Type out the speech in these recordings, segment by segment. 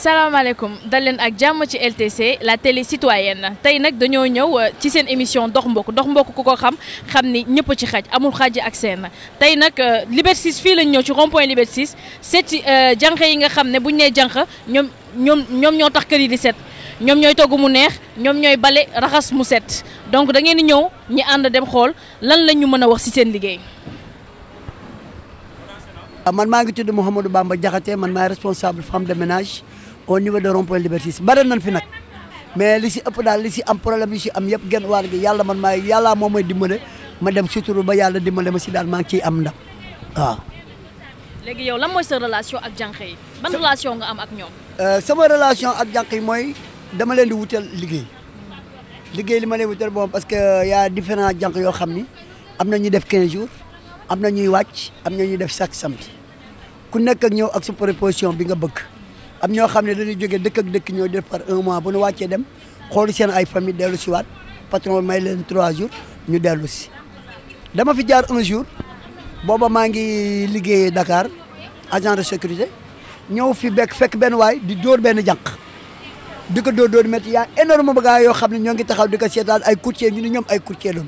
salaamaaleykum dal leen ak jàmm ci LTC la télé citoyenne tey nag dañoo ñëw ci seen émission dox mbokk ku ko xam ni ñëpp ci xaj amul xaj ak seen tey nag Liberté 6 fii lañ ñëw ci rond-point Liberté 6 seet ci jànq yi nga xam ne buñ nee jànq ñoom ñoo tax kër yi di set ñoom ñooy togg mu neex ñoom ñooy bale raxas mu set donc da ngeen di ñëw ñi ànd dem xool lan lañ ñu mën a wax ci seen liggéey. man maa ngi tudd Mouhamadou Bamba Diakhaté man maay responsable femme de ménage au niveau de rond-point Liberté 6 bare nañ fi nag mais li si ëpp daal li si am problème yi si am yëpp genn wàll gi yàlla moom mooy dimbale ma dem suturu ba yàlla dimbale ma si daal maa ngi ciy am ndam waaw. léegi yow lan mooy sa relation ak jànq yi ban relation nga am ak ñoom. sama relation ak jànq yi mooy dama leen di wutal liggéey li ma leen wutal bon parce que y a différents jànq yoo xam ni am na ñuy def 15 jours am na ñuy wàcc am na ñuy def chaque samedi ku nekk ak ñëw ak sa proposition bi nga bëgg. am ñoo xam ne dañuy jógee dëkk ak dëkk ñëw def par un mois bu ñu wàccee dem xool seen ay famille dellu si waat patron may leen 3 jours ñu dellu si dama fi jaar un jour booba maa ngi liggéeyee Dakar agent de sécurité ñëw fi fekk benn waay di dóor benn jànq di ko dóor métti yaa énorme bagage yoo xam ne ñoo ngi taxaw di ko seetaan ay courtier ñu ni ñoom ay courtier doon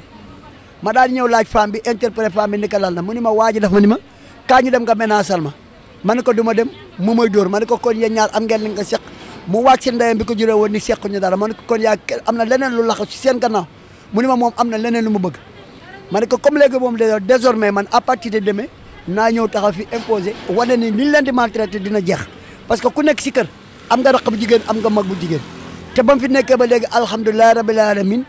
ma daal di ñëw laaj femme bi interpellé femme bi ni ko lan la mu ni ma waa ji daf ma ni ma kaa ñu dem nga menaasal ma ne ko du ma dem mu may dóor ma ne ko kon yéen ñaar am ngeen li nga seq mu wàcc seen ndeyam bi ko juree woon ni sequñu dara ma ne ko kon yaa am na leneen lu laxaw ci seen gannaaw mu ni ma moom am na leneen lu mu bëgg ma ne ko comme léegi moom désormais man à partir de demain naa ñëw taxaw fi imposé wane ni liñ leen di maltraité dina jeex parce que ku nekk si kër am nga raq bu jigéen am nga mag bu jigéen te ba mu fi nekkee ba léegi alhamdulilah rabbil alamin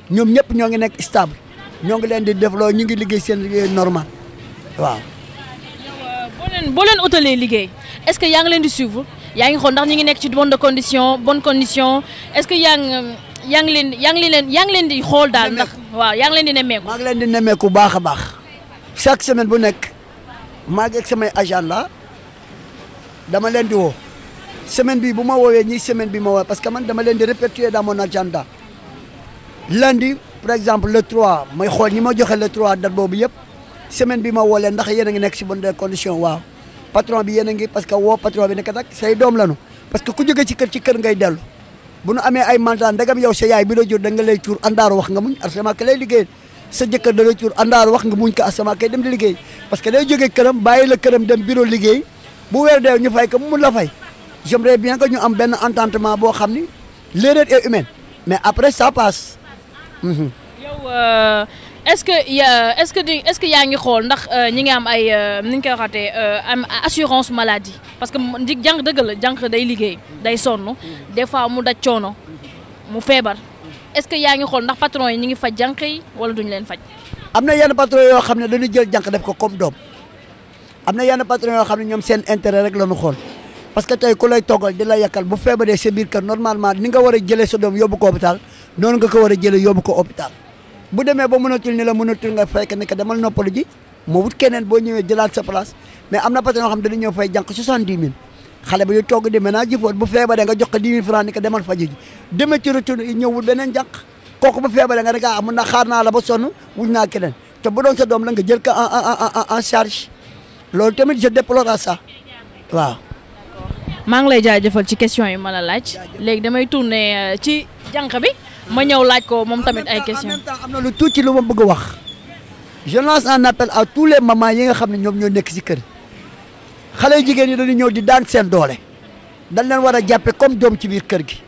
ñoom ñëpp ñoo ngi nekk stable ñoo ngi leen di def loo ñu ngi liggéey seen liggéey normal waaw. boo leen utalee liggéey est-ce que yaa ngi leen di suivre yaa ngi xool ndax ñu ngi nekk ci bonne condition est-ce que yaa ngi leen di xool daal ndax waaw yaa ngi leen di nemmeeku. maa ngi leen di nemmeeku baax a baax chaque semaine bu nekk maa ngi ak samay agent la dama leen di woo semaine bi bu ma woowee ñii semaine bi ma woowee parce que man dama leen di répertorier dans mon agenda lundi par exemple le 3 may xool ñi ma joxe le 3 date boobu yëpp. semaine bi ma woo leen ndax yéen a ngi nekk si bonne condition waaw patron bi yéen a ngi parce que woo patron bi nekk nag say doom lañu parce que ku jóge ci kër ngay dellu bu nu amee ay mandat ndegam yow sa yaay bi la jur da nga lay cuur andaaru wax nga muñ asama ka lay liggéey sa jëkkër da lay cuur andaaru wax nga muñ ko asama kay dem di liggéey parce que day jógee këram bàyyi la këram dem bureau liggéey bu weer dee ñu fay ko mu mun la fay j'aimerais bien que ñu am benn entendement boo xam ni l'erreur est humaine mais après ça passe. est-ce que yaa ngi xool ndax ñi ngi am ay ni ñu koy waxatee am assurance maladie parce que jànq dëgg la jànq day liggéey day sonn des fois mu daj coono mu feebar est-ce que yaa ngi xool ndax patron yi ñi ngi faj jànq yi wala duñu leen faj. am na yenn patron yoo xam ne dañuy jël jànq def ko comme doom am na yenn patron yoo xam ne ñoom seen intérêt rek la ñu xool parce que tey ku lay toggal di la yakkal bu feebaree sa biir kër normalement ni nga war a jëlee sa doom yóbbu ko hôpital noonu nga ko war a jëlee yóbbu ko hôpital. bu demee ba mënatul ni la mënatul nga fay ne que demal noppalu ji moo wut keneen boo ñëwee jëlaat sa place mais am na patron yoo xam ne dañu ñëw fay jànq 70 000 xale bi di togg di ménage ji foot bu feebaree nga jox ko 10 000 francs ni que demal faju ji demee ci retour ñëwul beneen jànq kooku bu feebaree nga ne ah mun na xaar naa la ba sonn wuñ naa keneen te bu doon sa doom la nga jël ko en charge loolu tamit je déplore à ça waaw. maa ngi lay jaajëfal ci question yi ma la laaj léegi damay tourner ci jànq bi. ma ñëw laaj ko moom tamit ay question en même temps am na lu tuuti lu ma bëgg a wax je lance un appel à tous les mamans yi nga xam ne ñoom ñoo nekk si kër xale yu jigéen ñi dañuy ñëw di daan seen doole dañ leen war a jàppe comme doom ci biir kër gi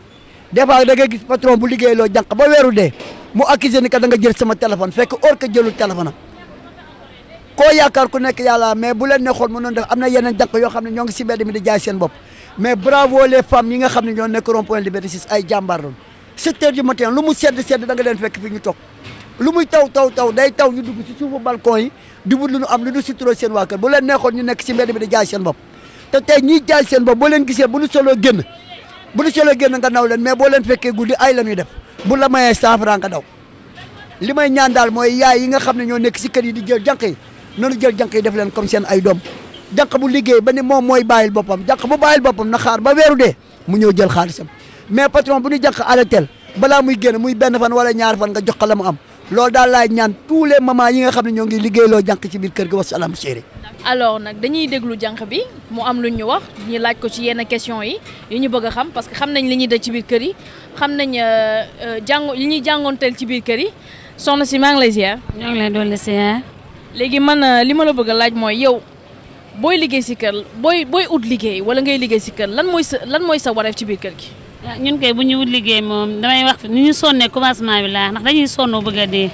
des fois da ngay gis patron bu liggéey loo jànq ba weeru dee mu accusé ni que da nga jël sama téléphone fekk or que jëlul téléphone am koo yaakaar ku nekk yàlla mais bu leen ne xool mënoon def am na yeneen jànq yoo xam ne ñoo ngi si mbedd mi di jaay seen bopp mais bravo les femmes yi nga xam ne ñoo nekk rond-point Liberté 6 ay jàmbaar loolu 7 heures du matin lu mu sedd da nga leen fekk fi ñu toog lu muy taw day taw ñu dugg si suufu balcon yi di wut lu ñu am lu ñu suturoo seen waa kër bu leen neexoon ñu nekk si mbedd bi di jaay seen bopp te tey ñiy jaay seen bopp boo leen gisee bu ñu soloo génn nga naw leen mais boo leen fekkee guddi ay la ñuy def bu la mayee 100 francs nga daw li may ñaan daal mooy yaay yi nga xam ne ñoo nekk si kër yi di jël jànq yi noonu jël jànq yi def leen comme seen ay doom jànq bu liggéey ba ni moom mooy bàyyil boppam jànq bu bàyyil boppam na xaar ba weeru dee mu ñëw jël xaalisam mais patron bu ñu jànq alatel balaa muy génn muy benn fan wala ñaar fan nga jox ko la mu am loolu daal laay ñaan tous les mamans yi nga xam ne ñoo ngi liggéeyloo jànq ci biir kër gi wasalaam chéri. alors nag dañuy déglu jànq bi mu am lu ñu wax ñu laaj ko ci yenn question yi ñu bëgg a xam parce que xam nañ li ñuy daj ci biir kër yi xam nañ li ñuy jàngoonteel ci biir kër yi soxna si maa ngi lay ziar. ñoo ngi lay dolli ziar. léegi man li ma la bëgg a laaj mooy yow booy liggéey si kër booy ut liggéey wala ngay liggéey si kër lan mooy sa wareef ci biir kër gi. ñun kay bu ñu wut liggéey moom damay wax ni ñu sonnee commencement bi laa ndax dañuy sonn bëgg a dee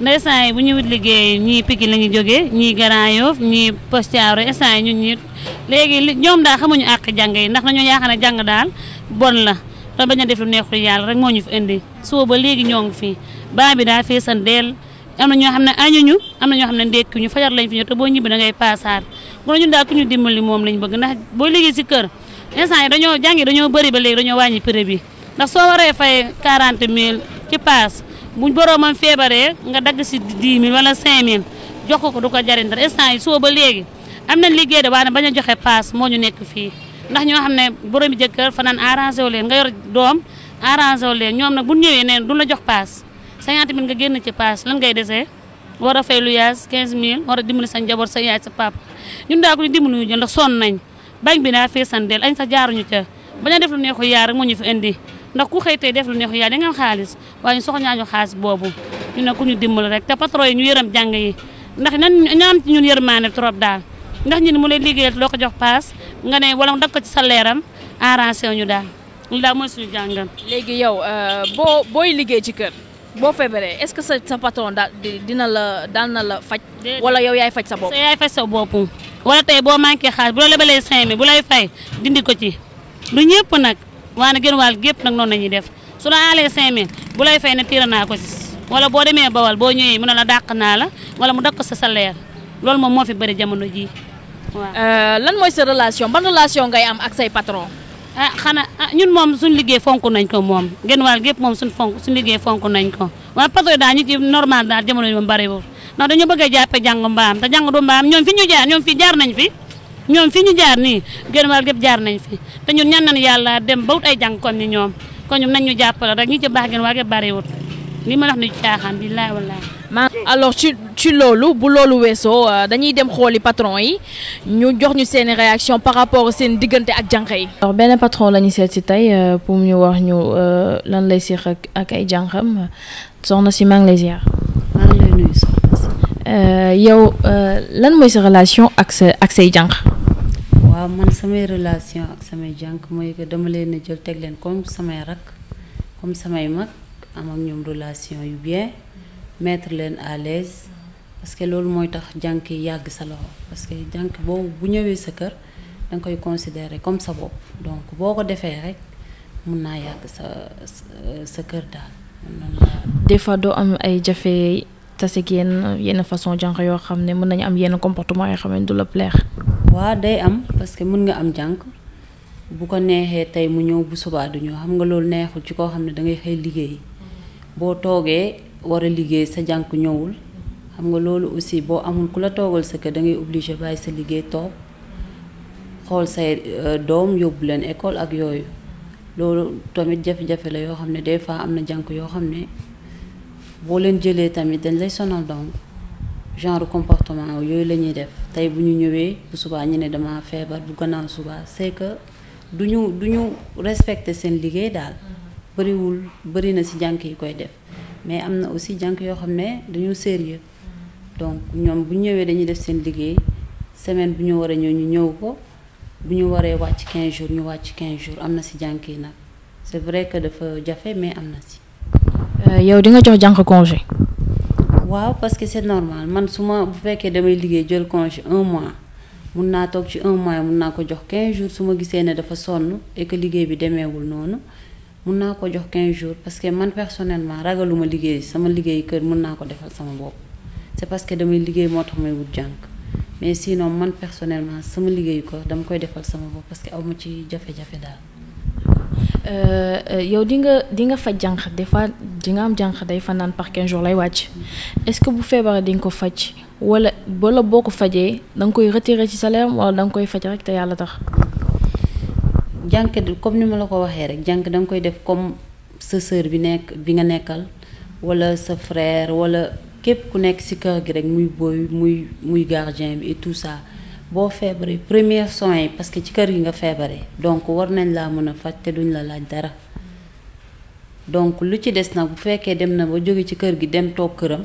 ndeysaan yi bu ñu wut liggéey ñii Pikine la ñu jógee ñii Grand Yoff ñii Poste Thiaroye instant yi ñun ñi léegi ñoom daal xamuñu àq jàng yi ndax dañoo yaakaar ne jàng daal bon la te bañ a def lu neexul yàlla rek moo ñu fi indi suba ba léegi ñoo ngi fii baa bi daal feesan deel am na ñoo xam ne añuñu am na ñoo xam ne ndekkuñu fajar lañ fi ñëw te boo ñibbi da ngay paasaar bu ñun daal ku ñu dimbali moom lañ bëgg ndax boo liggéey si kër instant yi dañoo bëri ba léegi dañoo wàññi prix bi ndax soo waree fay 40 000 ci paas bu boroomam feebaree nga dagg si 10 000 wala 5 000 jox ko du ko jariñ dara instant yi soo ba léegi am nañ liggéey de waaye bañ a joxe paas moo ñu nekk fii ndax ñoo xam ne boroomi jëkkër fanaan arrangé wu leen nga yor doom arrangé wu leen ñoom nag bu ñëwee neen du la jox paas 50 000 nga génn ci paas lan ngay desee war a fay lu yaas 15 000 war a dimbali sa njaboot sa yaay sa papa ñun daal ku ñu dimbali ñu ndax sonn nañ bañ bi daa feesandeel añ sax jaaruñu ca bañ a def lu neexu yaar rek moo ñu fi indi ndax ku xëy tey def lu neexu yaar da nga am xaalis waaye ñu soxla ñu xaalis boobu ñu ne ku ñu dimbali rek te patron yi ñu yërëm jàng yi ndax ñu am ci ñun yërmaane trop daal ndax ñun mu lay liggéeyal doo ko jox paas nga ne wala dag ko ci salaire am arrangé ñu daal lu daal mooy suñu jàngal. léegi yow booy liggéey ci kër boo feebaree est-ce que sa patron daan na la faj. wala yow yaay faj sa bopp. yaay faj sa bopp wala tey boo manqué xaalis bu la lebalee 5000 bu lay fay dindi ko ci du ñëpp nag waane gën wàll gépp nag noonu la ñuy def su la aalee 5000 bu lay fay ne tiira naa ko ci wala boo demee bawal boo ñëwee mu ne la dàq naa la wala mu dàq ko sa salaire loolu moom moo fi bëri jamono ji waaw. lan mooy sa relation ban relation ngay am ak say patron. xanaa ñun moom suñu liggéey fonk nañ ko moom gën wàll gépp moom suñu liggéey fonk nañ ko waaye patron daal ñu ci normal daal jamono ji moom bëriwul ndax dañoo bëgg a jàppe jàng mbaam te jàng du mbaam ñoom fi ñu jaar ñoom fi jaar nañ fi ñoom fi ñu jaar nii gën wàll gépp jaar nañ fi te ñun ñaan nañ yàlla dem ba wut ay jàng kon ni ñoom kon ñoom nañ ñu jàppale rek ñi ci baax gën wàll gépp bëriwul li ma wax ni caaxaan billaahi wallaahi. alors ci loolu bu loolu weesoo dañuy dem xooli patron yi ñu jox ñu seen réaction par rapport seen diggante ak jànq yi. alors benn patron la ñu seet si tey pour ñu wax ñu lan lay seq ak ay jànqam soxna si maa ngi lay ziar. maa ngi lay nuyu soxna si. yow lan mooy sa relation ak say jànq. waaw man samay relation ak samay jànq mooy que dama leen a jël teg leen comme samay rak comme samay mag. am ak ñoom relation yu bien mettre leen à l'aise parce que loolu mooy tax jànk yi yàgg sa loxo parce que jànk boobu bu ñëwee sa kër da nga koy considérer comme sa bopp donc boo ko defee rek mun naa yàgg sa kër daal. des fois doo am ay jafe tase ak yenn façon jànk yoo xam ne mën nañu am yenn comportement yoo xam ne du la plaire. waaw day am parce que mën nga am jànk bu ko neexee tey mu ñëw bu subaa du ñëw xam nga loolu neexul ci koo xam ne da ngay xëy liggéey. boo toogee war a liggéey sa jànk ñëwul xam nga loolu aussi boo amul ku la toogal sa kër da ngay obligé bàyyi sa liggéey toog xool say doom yóbbu leen école ak yooyu loolu tamit jafe-jafe la yoo xam ne des fois am na jànk yoo xam ne boo leen jëlee tamit dañ lay sonal donc genre comportement yooyu la ñuy def tey bu ñu ñëwee bu subaa ñu ne dama feebar bu gannaaw subaa c'est que du ñu respecter seen liggéey daal. bëri na ci jànk yi koy def mais am na aussi jànk yoo xam ne dañoo sérieux donc ñoom bu ñëwee dañuy def seen liggéey semaine bu ñu war a ñëw ñu ñëw ko bu ñu waree wàcc 15 jours ñu wàcc 15 jours am na ci jànk yi nag c'est vrai que dafa jafe mais am na ci. yow di nga jox jànk congé. waaw parce que c'est normal man bu fekkee damay liggéey jël congé 1 mois mun naa toog ci 1 mois mun naa ko jox 15 jours su ma gisee ne dafa sonn et que liggéey bi demeewul noonu. mun naa ko jox 15 jours parce que man personnellement ragaluma liggéey sama liggéey kër mun naa ko defal sama bopp c'est parce que damay liggéey moo tax may wut jànk mais sinon man personnellement sama liggéeyu kër dama koy defal sama bopp parce que aw ma ci jafe-jafe daal. yow di nga faj jànq des fois di nga am jànq day fanaan par 15 jours lay wàcc est-ce que bu feebaree di nga ko faj wala boo ko fajee da nga koy retirer ci salaire wala da nga koy faj rek te yàlla tax. jànk comme ni ma la ko waxee rek jànk da nga koy def comme sa sœur bi nga nekkal wala sa frère wala képp ku nekk ci kër gi rek muy boy muy gardien bi et tout ça boo feebaree premiers soins yi parce que ci kër gi nga feebaree donc war nañ laa mën a faj te duñ la laaj dara donc lu ci des nag bu fekkee dem na ba jóge ci kër gi dem toog këram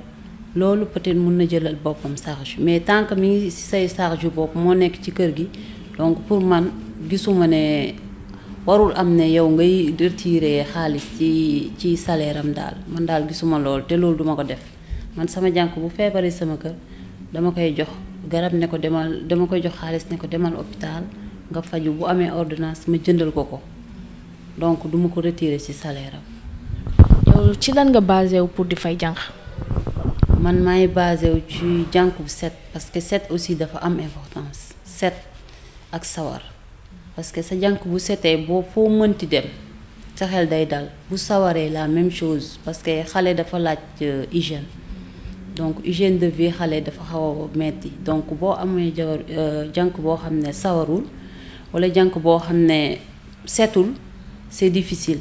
loolu peut-être mun na jëlal boppam charge mais tant que mi ngi ci say charge bopp moo nekk ci kër gi donc pour man gisuma ne warul am ne yow ngay retirer xaalis ci salaire am daal man daal gisuma loolu te loolu duma ko def man sama jànk bu feebaree sama kër dama koy jox garab ne ko demal dama koy jox xaalis ne ko demal hôpital nga faju bu amee ordonnance ma jëndal ko donc duma ko retirer ci salaire am. yow ci lan nga basé wu pour di fay jànq. man maay basé wu ci jànk bu set parce que set aussi dafa am importance set ak sawar parce que sa jànk bu setee boo foo mënti dem sa xel day dal bu sawaree la même chose parce que xale dafa laaj hygiène donc hygiène de vie xale dafa xaw a metti donc boo amee jànk boo xam ne sawarul wala jànk boo xam ne setul c'est difficile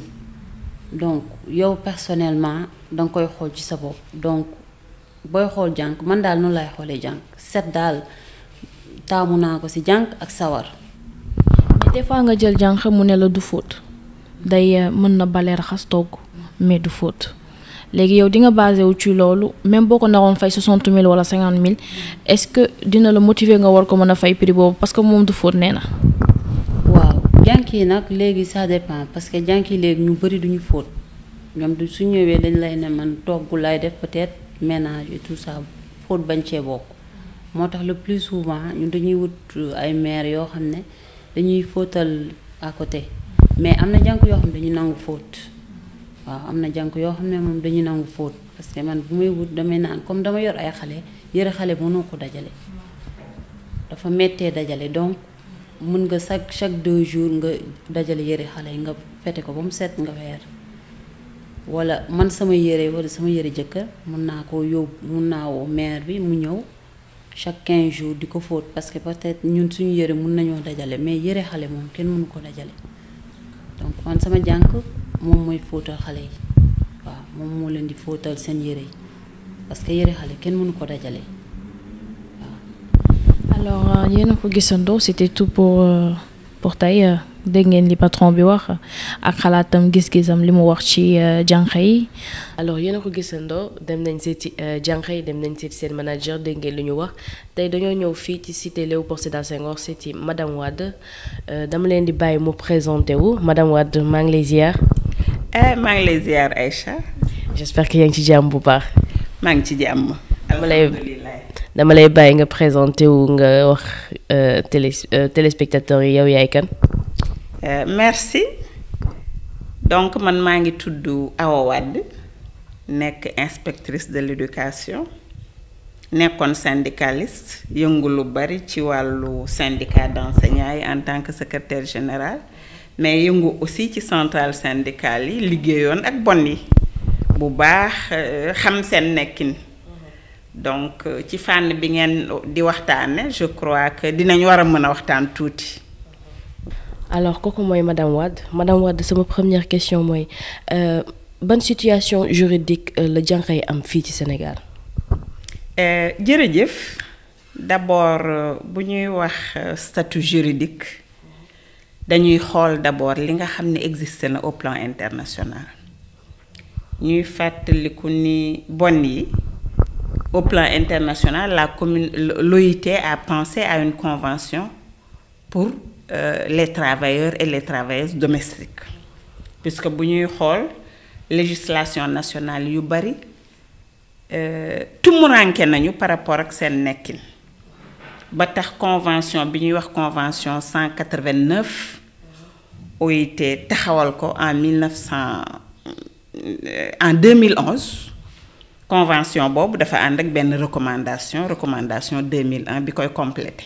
donc yow personnellement danga koy xool ci sa bopp donc booy xool jànk man daal noonu lay xoolee jànk set daal taamu naa ko ci jànk ak sawar. mais des fois nga jël jànq mu ne la du fóot day mën na bale raxas togg mais du fóot léegi yow di nga basé wu ci loolu même boo ko naroon fay 60 000 wala 50 000 est-ce que dina la motiver nga war ko mën a fay prix boobu parce que moom du fóot nee na. waaw jànk yi nag léegi ça dépend parce que jànk yi léegi ñu bari duñu fóot ñoom du su ñëwee dañ lay ne man togg lay def peut-être ménage et tout ça fóot bañ cee bokk moo tax le plus souvent ñun dañuy wut ay mère yoo xam ne dañuy fóotal à côté mais am na jànk yoo xam ne dañu nangu fóot waaw am na jànk yoo xam ne moom dañu nangu fóot parce que man bu may wut damay naan comme dama yor ay xale yëre xale mënoo ko dajale dafa méttee dajale donc mun nga chaque 2 jours nga dajale yëre xale yi nga fete ko ba mu set nga weer wala man sama yëre wala sama yëre jëkkër mun naa koo yóbbu mun naa woo mère bi mu ñëw chaque 15 jours di ko fóot parce que peut-être ñun suñu yëre mun nañoo dajale mais yëre xale moom kenn mënu ko dajale donc man sama jànk moom mooy fóotal xale yi waaw moom moo leen di fóotal seen yëre yi parce que yëre xale kenn mënu ko dajale waaw. alors yéen a ko gisandoo c'était tout pour tey dégg ngeen li patron bi wax ak xalaatam gis-gisam li mu wax ci jànq yi. alors yéen a ko gisandoo dem nañ seeti jànq yi dem nañ seeti seen manager dégg ngeen li ñu wax tey dañoo ñëw fii ci cité Léopold Sédar Senghor seeti madame Wade dama leen di bàyyi mu présenté wu madame Wade maa ngi lay ziar. maa ngi lay ziar Aïcha. j'espère que yaa ngi ci jàmm bu baax. maa ngi ci jàmm. dama lay bàyyi nga présenté wu nga wax téléspectateurs yi yow yaay kan. merci donc man maa ngi tudd Awa Wade nekk inspectrice de l'éducation nekkoon syndicaliste yëngu lu bari ci wàllu syndicat d'enseignants yi en tant que secrétaire général mais yëngu aussi ci centrale syndicale yi liggéeyoon ak bon yi bu baax xam seen nekkin donc ci fànn bi ngeen di waxtaane je crois que dinañ war a mën a waxtaan tuuti. alors kooku mooy madame Wade sama première question mooy ban situation juridique la jànq yi am fii ci Sénégal. jërëjëf d'abord bu ñuy wax statut juridique dañuy xool d'abord li nga xam ne existe na au plan international ñuy fàttaliku ni bon yi au plan international l'OIT a pensé à une convention pour les travailleurs et les travailleuses domestiques puisque bu ñuy xool législation nationale yu bari tumuranke nañu par rapport ak seen nekkin ba tax convention bi ñuy wax convention 189 OIT taxawal ko en 2011 convention boobu dafa ànd ak benn recommandation 2001 bi koy complété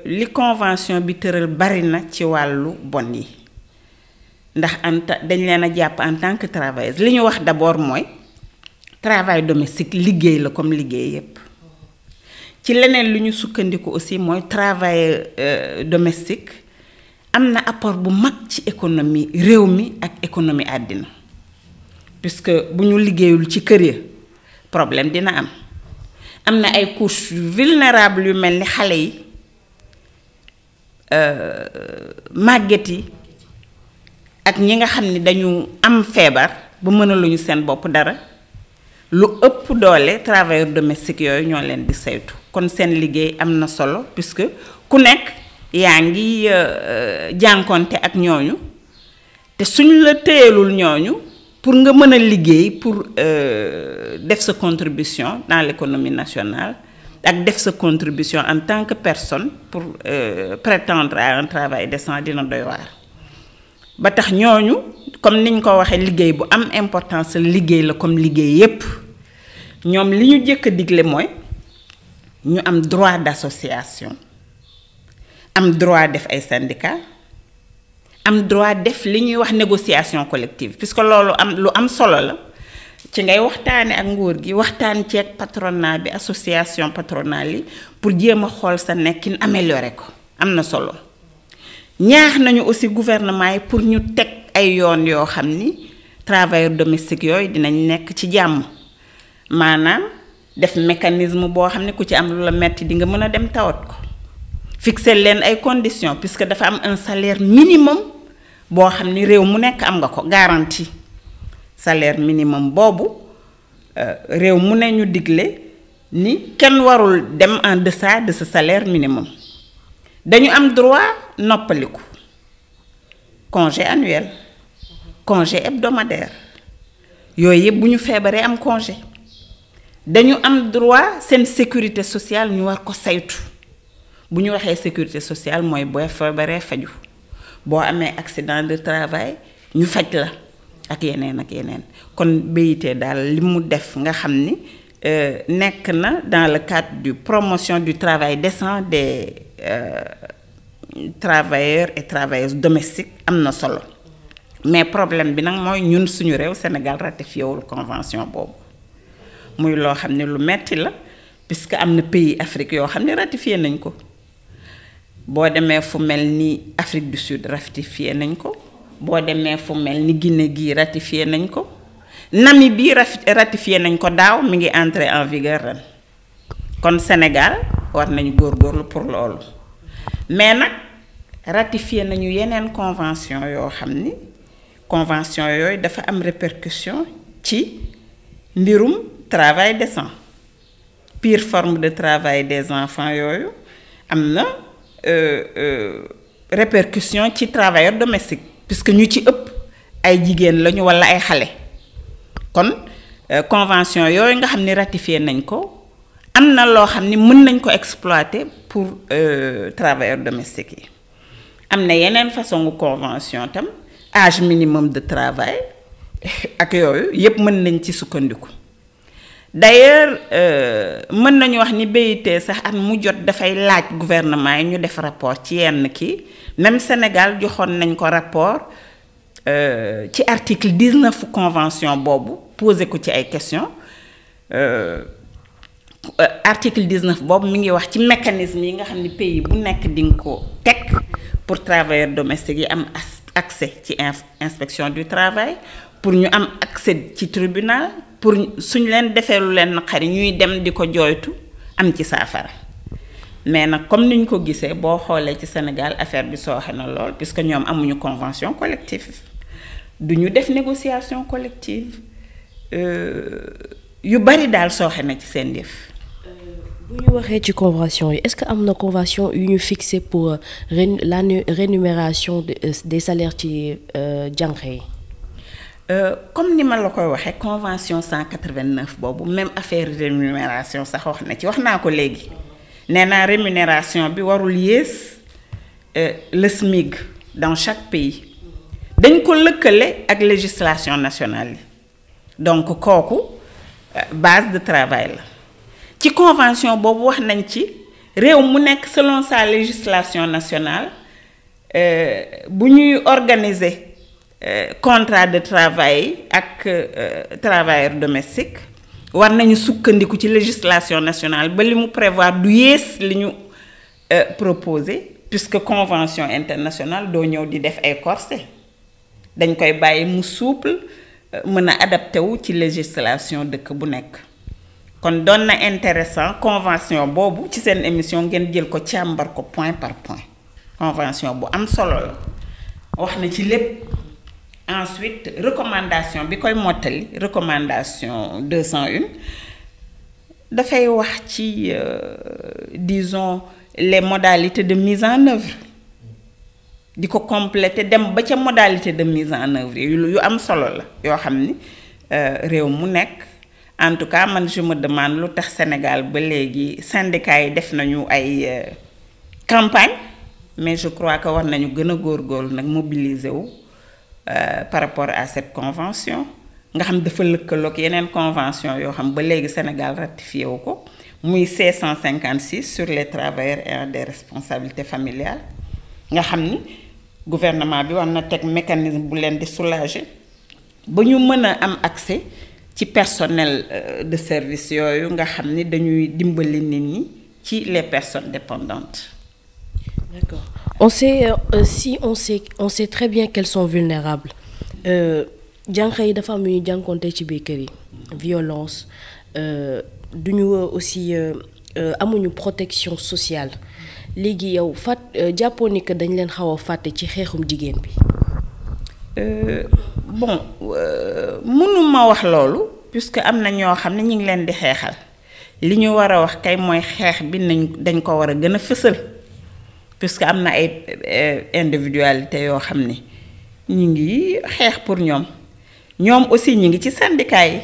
li convention bi tëral bari na ci wàllu bon yi ndax dañ leen a jàpp en tant que travailleuse li ñu wax d'abord mooy travail domestique liggéey la comme liggéey yépp ci leneen lu ñu sukkandiku aussi mooy travail domestique am na apport bu mag ci économie réew mi ak économie àddina puisque bu ñu liggéeyul ci kër ya problème dina am na ay couches vulnérables yu mel ni xale yi màgget yi ak ñi nga xam ni dañu am feebar ba mënaluñu seen bopp dara lu ëpp doole travailleurs domestiques yooyu ñoo leen di saytu kon seen liggéey am na solo puisque ku nekk yaa ngi jànkonte ak ñooñu te suñ la téyelul ñooñu pour nga mën a liggéey pour def sa contribution dans l'économie nationale ak def sa contribution en tant que personne pour prétendre à un travail décent dina doy waar ba tax ñooñu comme niñ ko waxee liggéey bu am importance liggéey la comme liggéey yépp ñoom li ñu jëkk a digle mooy ñu am droit d'association am droit def ay syndicat am droit def li ñuy wax négociation collective puisque loolu lu am solo la ci ngay waxtaane ak nguur gi waxtaan ci ak patronat bi association patronale yi pour jéem a xool sa nekkin améliorer ko am na solo ñaax nañu aussi gouvernement yi pour ñu teg ay yoon yoo xam ni travailleurs domestiques yooyu dinañ nekk ci jàmm maanaam def mécanisme boo xam ne ku ci am lu la metti di nga mën a dem tawat ko fixer leen ay conditions puisque dafa am un salaire minimum boo xam ni réew mu nekk am nga ko garantie salaire minimum boobu réew mu ne ñu digle ni kenn warul dem en deçà de ce salaire minimum dañu am droit noppaliku congé annuel congé hebdomadaire yooyu yëpp bu ñu feebaree am congé dañu am droit seen sécurité sociale ñu war ko saytu bu ñu waxee sécurité sociale mooy boo feebaree faju boo amee accident de travail ñu faj la ak yeneen kon BIT daal li mu def nga xam ni nekk na dans le cadre du promotion du travail décent des travailleurs et travailleuses domestiques am na solo mais problème bi nag mooy ñun suñu réew Sénégal ratifié wul convention boobu muy loo xam ne lu metti la puisque am na pays Afrique yoo xam ne ratifié nañ ko boo demee fu mel ni Afrique du Sud ratifié nañ ko boo demee fu mel ni Guinée gii ratifié nañ ko Namibie ratifié nañ ko daaw mi ngi entré en vigueur ren kon Sénégal war nañu góorgóorlu pour loolu mais nag ratifié nañu yeneen convention yoo xam ni convention yooyu dafa am répercussion ci mbirum travail décent pire forme de travail des enfants yooyu am na répercussion ci travailleurs domestiques puisque ñu ci ëpp ay jigéen lañu walla ay xale kon convention yooyu nga xam ni ratifié nañ ko am na loo xam ni mën nañ ko exploiter pour travailleurs domestiques yi am na yeneen façon convention tam âge minimum de travail ak yooyu yépp mën nañ ci sukkandiku d'ailleurs mën nañu wax ni BIT sax at mu jot dafay laaj gouvernement yi ñu def rapport ci yenn kii même Sénégal joxoon nañ ko rapport ci article 19 convention boobu posé ko ci ay questions article 19 boobu mi ngi wax ci mécanisme yi nga xam ni pays bu nekk di nga ko teg pour travailleurs domestiques yi am accès ci inspection du travail pour ñu am accès ci tribunal pour suñ leen defee lu leen naqari ñuy dem di ko jooytu am ci saafara mais nag comme niñ ko gisee boo xoolee ci Sénégal affaire bi sooxe na lool puisque ñoom amuñu convention collective duñu def négociation collective yu bari daal sooxe na ci seen yëf. bu ñu waxee ci convention yi est-ce que am na convention yu ñu fixé pour la rémunération des salaires ci jànq yi. comme ni ma la koy waxee convention 189 boobu même affaire rémunération sax wax naa ko léegi nee naa rémunération bi warul yées le SMIC dans chaque pays dañ ko lëkkale ak législation nationale yi donc kooku base de travail la ci convention boobu wax nañ ci réew mu nekk selon sa législation nationale bu ñuy organiser contrat de travail ak travailleurs domestiques war nañu sukkandiku ci législation nationale ba li mu prévoir du yées li ñu proposé puisque convention internationale doo ñëw di def ay corset dañ koy bàyyi mu souple mën a adapté wu ci législation dëkk bu nekk. kon doon na intéressant convention boobu ci seen émission ngeen jël ko càmbar ko point par point convention bu am solo la wax na ci lépp. Ensuite recommandation bi koy mottali recommandation 201 dafay wax ci disons les modalités de mise en œuvre di ko compléter dem ba ca modalité de mise en œuvre yu am solo la yoo xam ni réew mu nekk en tout cas man je me demande lu tax Sénégal ba léegi syndicats yi def nañu ay campagne mais je crois que war nañu gën a góorgóorlu nag mobiliser wu par rapport à cette convention nga xam dafa lëkkaloog yeneen convention yoo xam ba léegi Sénégal ratifié wu ko muy C156 sur les travailleurs ayant des responsabilités familiales nga xam ni gouvernement bi war na teg mécanisme bu leen di soulager ba ñu mën a am accès ci personnel de service yooyu nga xam ni dañuy dimbali nit ñi ci les personnes dépendantes. D'accord. On sait on sait très bien qu'elles sont vulnérables. Jànq yi dafa am yu ñu jànkoonte ci biir kër yi violence duñu aussi amuñu protection sociale léegi yow jàppoon ni que dañ leen xaw a fàtte ci xeexum jigéen bi. Bon mënuma wax loolu puisque am na ñoo xam ne ñu ngi leen di xeexal li ñu war a wax kay mooy xeex bi dañ ko war a gën a fësal puisque am na ay individualité yoo xam ne ñu ngi xeex pour ñoom aussi ñu ngi ci syndicat yi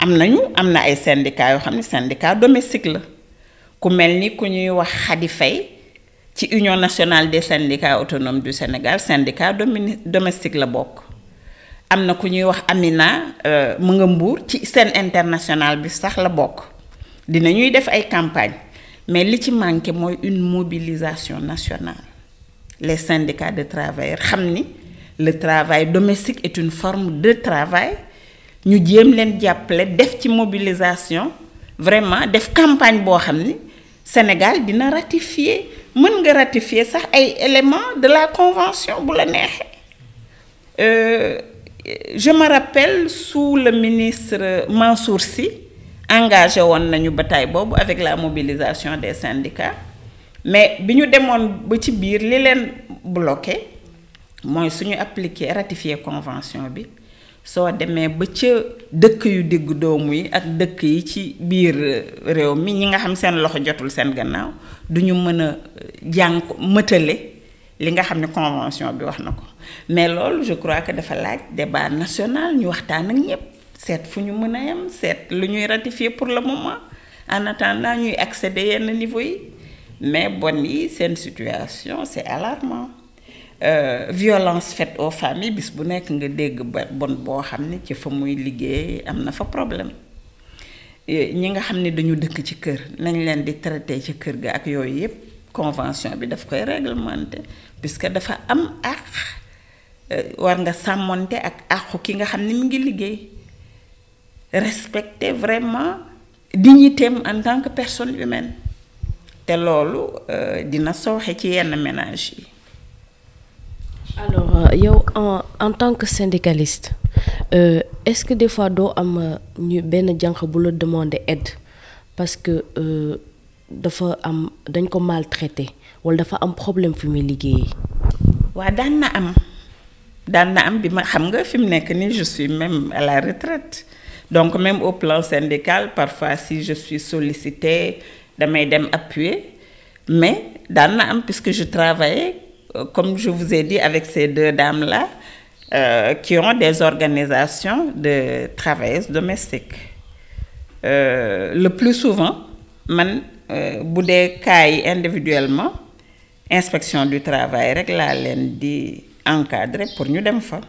am na ay syndicat yoo xam ne syndicat domestique la ku mel ni ku ñuy wax Khady Faye ci Union nationale des syndicats autonomes du Sénégal syndicat domestique la bokk am na ku ñuy wax Amina mu nga Mbour ci Sen International bi sax la bokk dinañuy def ay campagne mais li ci manqué mooy une mobilisation nationale les syndicats de travailleurs xam ni le travail domestique est une forme de travail ñu jéem leen jàppale def ci mobilisation vraiment def campagne boo xam ni Sénégal dina ratifier mën nga ratifier sax ay éléments de la convention bu la neexee je me rappelle sous le ministre Mansour Sy engagé woon nañu bataille boobu avec la mobilisation des syndicats mais bi ñu demoon ba ci biir li leen bloqué mooy suñu appliquer ratifier convention bi soo demee ba ca dëkk yu diggu doomu yi ak dëkk yi ci biir réew mi ñi nga xam seen loxo jotul seen gannaaw duñu mën a mëtale li nga xam ne convention bi wax na ko mais loolu je crois que dafa laaj débat national ñu waxtaan ak ñëpp seet fu ñu mën a yem seet lu ñuy ratifier pour le moment en attendant ñuy accéder yenn niveau yi mais bon yi seen situation c'est alarmant violence faite aux familles bis bu nekk nga dégg ba bon boo xam ne ci fa muy liggéey am na fa problème ñi nga xam ne dañu dëkk ci kër nañ leen di traité ci kër ga ak yooyu yépp convention bi daf koy réglementé puisque dafa am àq war nga sàmmonte ak àqu ki nga xam ne mi ngi liggéey respecter vraiment dignitéem en tant que personne humaine te loolu dina sooxe ci yenn ménage yi. Alors yow en tant que syndicaliste est-ce que des fois doo am ñu benn jànq bu la demander aide parce que dafa am dañ ko maltraité wala dafa am problème fi muy liggéeyee. waaw daan na am bi ma xam nga fi mu nekk nii je suis même à la retraite donc même au plan syndical parfois si je suis sollicitée damay dem appuyer mais daan na am puisque je travaillais comme je vous ai dit avec ces deux dames-là qui ont des organisations de travailleuses domestiques le plus souvent man bu dee cas yi individuellement inspection du travail rek laa leen di encadrer pour ñu dem fa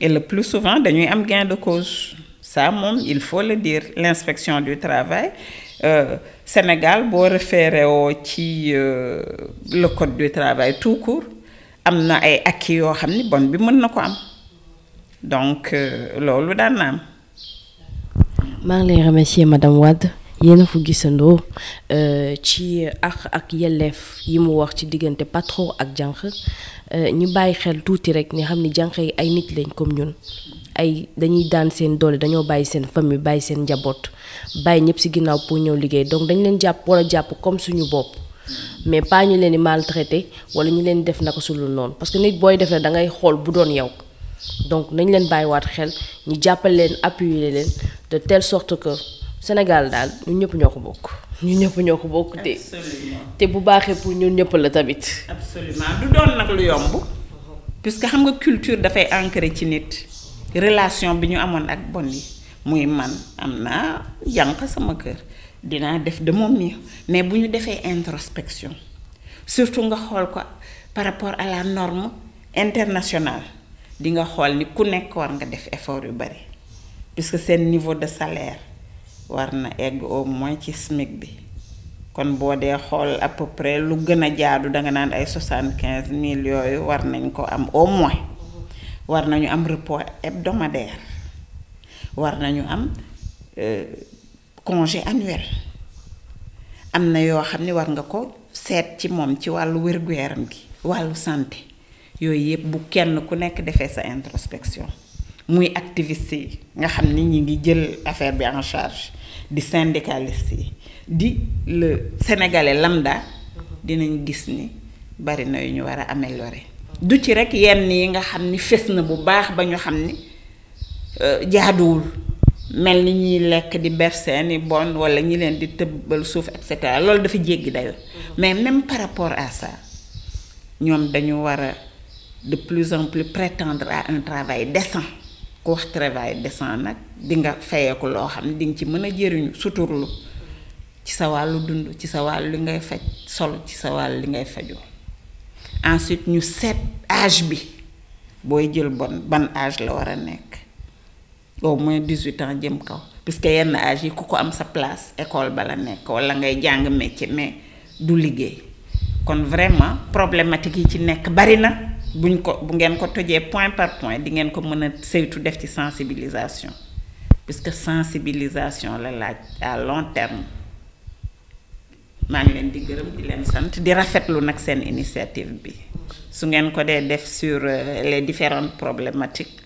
et le plus souvent dañuy am gain de cause ça moom il faut le dire l'inspection du travail Sénégal boo référé woo ci le code du travail tout court am na ay acquis yoo xam ni bon bi mën na ko am donc loolu daan na am. maa ngi lay remercier madame Wade yéen a fu gisandoo ci ak yelleef yi mu wax ci diggante patron ak jànq ñu bàyyi xel tuuti rek ni xam ni jànq yi ay nit lañ comme ñun ay dañuy daan seen doole dañoo bàyyi seen famille bàyyi seen njaboot bàyyi ñëpp ci ginnaaw pour ñëw liggéey donc dañ leen jàpp war a jàpp comme suñu bopp mais pas ñu leen di maltraité wala ñu leen def naka sulul noonu parce que nit booy def la da ngay xool bu doon yow donc nañ leen bàyyiwaat xel ñu jàppale leen appuyer leen de telle sorte que Sénégal daal ñun ñëpp ñoo ko bokk. ñun ñëpp ñoo ko bokk te bu baaxee pour ñun ñëpp la tamit. absolument du doon nag lu yomb puisque xam nga culture dafay ancré ci nit relation bi ñu amoon ak bon yi muy man am naa jànq sama kër dinaa def de mon mieux mais bu ñu defee introspection surtout nga xool ko par rapport à la norme internationale di nga xool ni ku nekk war nga def effort yu bari puisque seen niveau de salaire war na egg au moins ci SMIC bi kon boo dee xool à peu près lu gën a jaadu danga naan ay 75 000 yooyu war nañ ko am au moins war nañu am repos hebdomadaire war nañu am congé annuel am na yoo xam ne war nga ko seet ci moom ci wàllu wér-gu-yaram gi wàllu santé yooyu yëpp bu kenn ku nekk defee sa introspection muy activiste yi nga xam ni ñi ngi jël affaire bi en charge di syndicaliste yi di le sénégalais lambda dinañ gis ni bari na yu ñu war a améliorer du ci rek yenn yi nga xam ni fes na bu baax ba ñu xam ni jaaduwul mel ni ñuy lekk di berseeni bon wala ñi leen di tëbbal suuf et cetera loolu dafa jéggi dayo mais même par rapport à ça ñoom dañu war a de plus en plus prétendre à un travail décent ku wax travail décent nag di nga fayeeku loo xam ne di nga ci mën a jëriñu suturlu ci sa wàllu dund ci sa wàllu li ngay faj sol ci sa wàllu li ngay fajoo ensuite ñu seet âge bi booy jël ban âge la war a nekk au moins 18 ans jëm kaw puisque yenn âge yi ku ko am sa place école ba la nekk wala ngay jàng métier mais du liggéey kon vraiment problématique yi ci nekk bari na bu ngeen ko tojee point par point di ngeen ko mën a saytu def ci sensibilisation puisque sensibilisation la laaj à long terme maa ngi leen di gërëm di leen sant di rafetlu nag seen initiative bi su ngeen ko dee def sur les différentes problématiques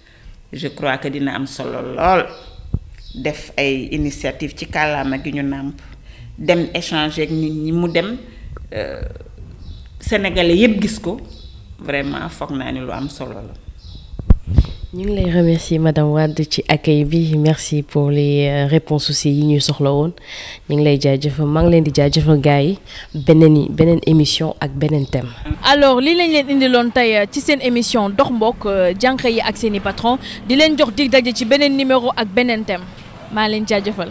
je crois que dina am solo lool def ay initiative ci kàllaama gi ñu nàmp dem échanger ak nit ñi mu dem sénégalais yépp gis ko vraiment foog naa ni lu am solo la. ñu ngi lay remercier madame Wade ci accueil bi merci pour les réponses aussi yi ñu soxla woon ñu ngi lay jaajëfal maa ngi leen di jaajëfal gars yi beneen émission ak beneen thème. alors lii lañ leen indiloon tey ci seen émission dox mbokk jànq yi ak seeni patron di leen jox dig daje ci beneen numéro ak beneen thème maa leen jaajëfal.